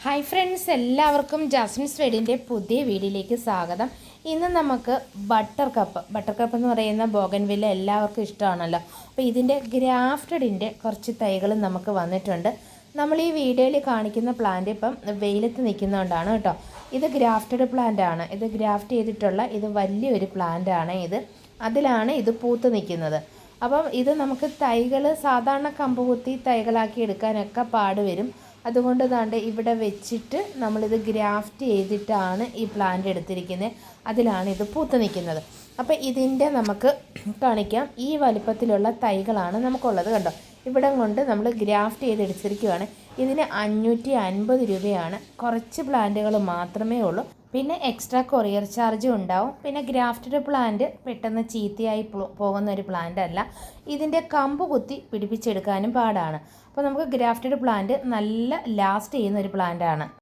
Hi friends, എല്ലാവർക്കും Jasmine's വെഡിൻ്റെ പുതിയ വീഡിയോയിലേക്ക് സ്വാഗതം. ഇന്ന് നമുക്ക് ബട്ടർ കപ്പ് എന്ന് പറയുന്ന ബോഗൻവില്ല എല്ലാവർക്കും ഇഷ്ടമാണല്ലോ. അപ്പോൾ ഇതിൻ്റെ ഗ്രാഫ്റ്റഡിൻ്റെ കുറച്ച് തൈകൾ നമുക്ക് വന്നിട്ടുണ്ട്. നമ്മൾ ഈ വീഡിയോയിൽ കാണിക്കുന്ന പ്ലാന്റ് ഇപ്പം വെയിലത്ത് നിൽക്കുന്നതുകൊണ്ടാണ് കേട്ടോ. ഇത് ഗ്രാഫ്റ്റഡ് പ്ലാന്റ് ആണ്. ഇത് ഗ്രാഫ്റ്റ് ചെയ്തിട്ടുള്ള ഇത് വലിയൊരു പ്ലാന്റ് ആണ്. അതിലാണ് ഇത് പൂത്ത് നിൽക്കുന്നത്. അപ്പം ഇത് നമുക്ക് തൈകൾ സാധാരണ കമ്പ് കുത്തി തൈകളാക്കി എടുക്കാനൊക്കെ പാട് വരും. അതുകൊണ്ട് താണ്ട് ഇവിടെ വെച്ചിട്ട് നമ്മളിത് ഗ്രാഫ്റ്റ് ചെയ്തിട്ടാണ് ഈ പ്ലാന്റ് എടുത്തിരിക്കുന്നത്. അതിലാണ് ഇത് പൂത്ത് നിൽക്കുന്നത്. അപ്പോൾ ഇതിൻ്റെ നമുക്ക് കാണിക്കാം. ഈ വലിപ്പത്തിലുള്ള തൈകളാണ് നമുക്കുള്ളത്. കണ്ടോ, ഇവിടം കൊണ്ട് നമ്മൾ ഗ്രാഫ്റ്റ് ചെയ്തെടുത്തിരിക്കുകയാണ്. ഇതിന് 550 രൂപയാണ്. കുറച്ച് പ്ലാന്റുകൾ മാത്രമേ ഉള്ളൂ. പിന്നെ എക്സ്ട്രാ കൊറിയർ ചാർജും ഉണ്ടാവും. പിന്നെ ഗ്രാഫ്റ്റഡ് പ്ലാന്റ് പെട്ടെന്ന് ചീത്തയായി പോകുന്ന ഒരു പ്ലാന്റ് അല്ല. ഇതിൻ്റെ കമ്പ് കുത്തി പിടിപ്പിച്ചെടുക്കാനും പാടാണ്. അപ്പോൾ നമുക്ക് ഗ്രാഫ്റ്റഡ് പ്ലാന്റ് നല്ല ലാസ്റ്റ് ചെയ്യുന്ന ഒരു പ്ലാന്റ് ആണ്.